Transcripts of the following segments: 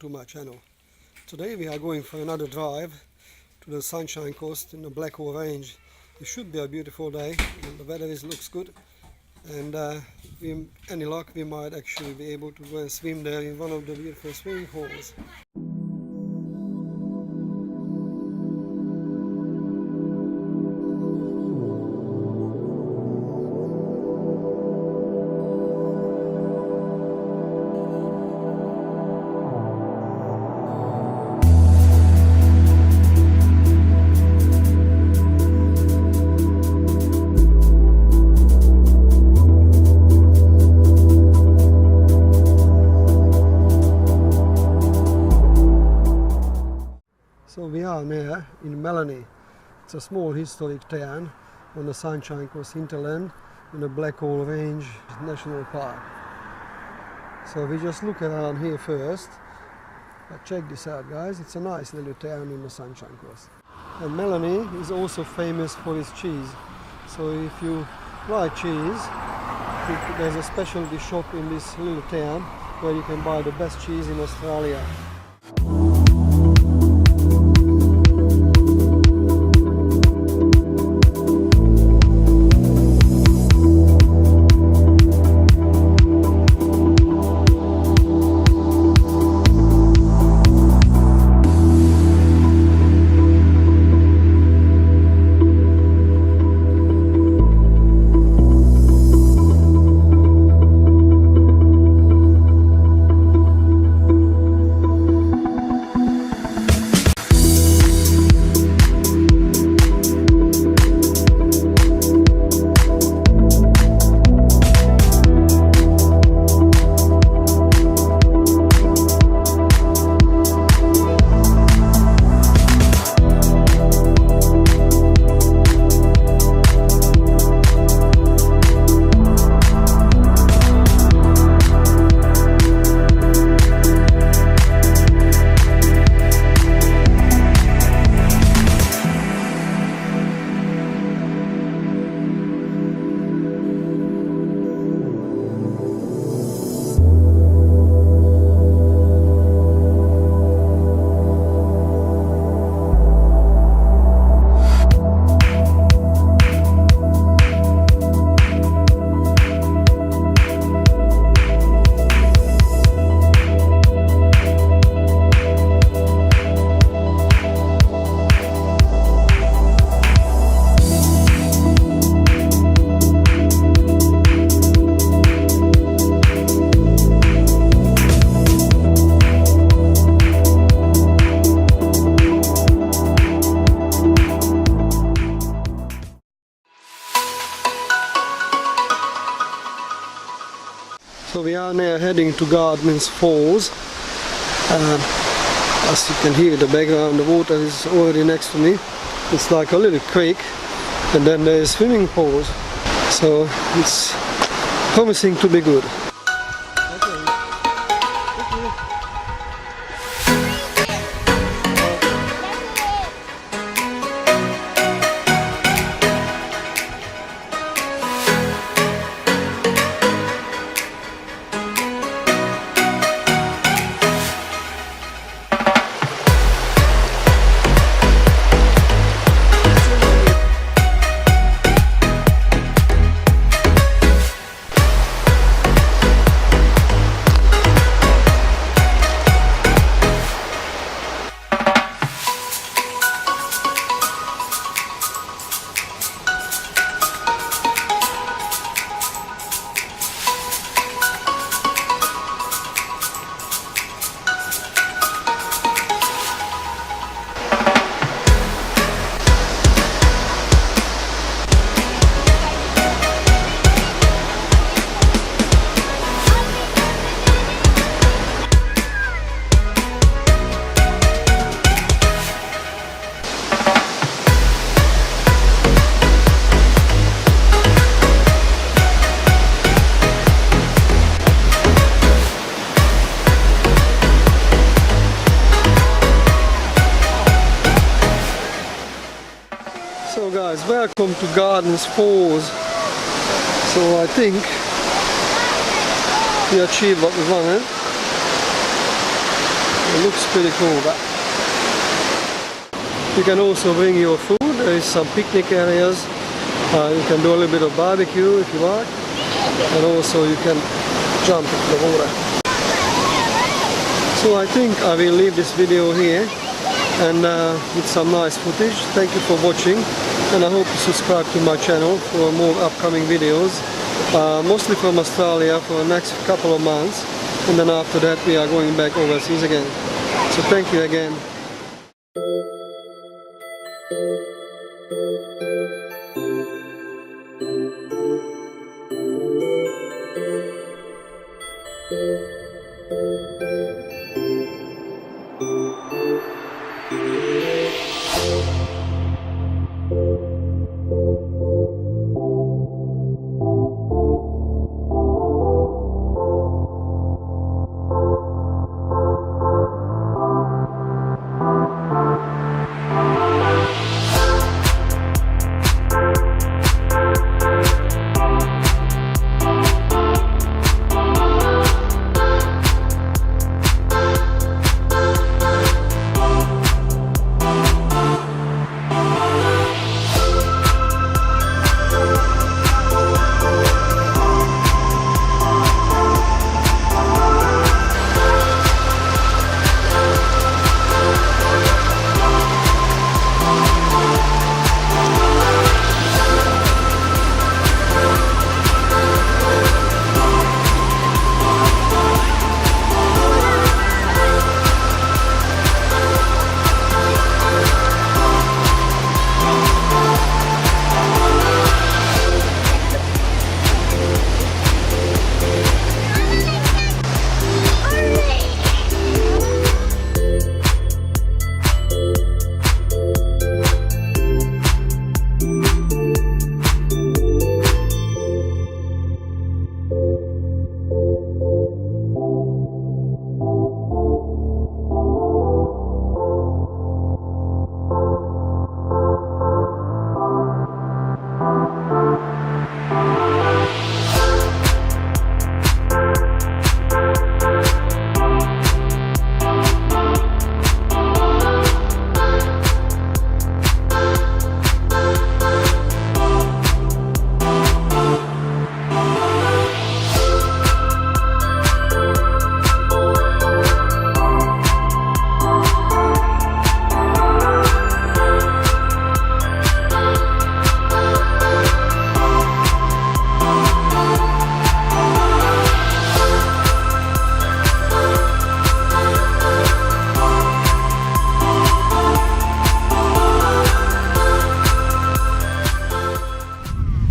to my channel. Today we are going for another drive to the Sunshine Coast in the Black Hole Range. It should be a beautiful day and the weather looks good, and any luck we might actually be able to go and swim there in one of the beautiful swimming holes. So we are near in Maleny. It's a small historic town on the Sunshine Coast Hinterland in the Black Hole Range National Park. So we just look around here first, but check this out guys, it's a nice little town in the Sunshine Coast. And Maleny is also famous for its cheese. So if you like cheese, there's a specialty shop in this little town where you can buy the best cheese in Australia. So we are now heading to Gardners Falls. As you can hear in the background, the water is already next to me. It's like a little creek, and then there's swimming pools. So it's promising to be good. So guys, welcome to Gardners Falls. So I think we achieved what we wanted. It looks pretty cool. But you can also bring your food. There is some picnic areas. You can do a little bit of barbecue if you like, and also you can jump into the water. So I think I will leave this video here and with some nice footage. Thank you for watching, and I hope you subscribe to my channel for more upcoming videos, mostly from Australia for the next couple of months, and then after that we are going back overseas again. So thank you again.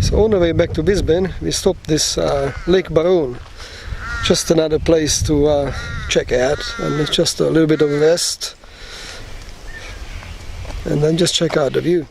So on the way back to Brisbane, we stopped this Lake Baroon, just another place to check out, and it's just a little bit of rest, and then just check out the view.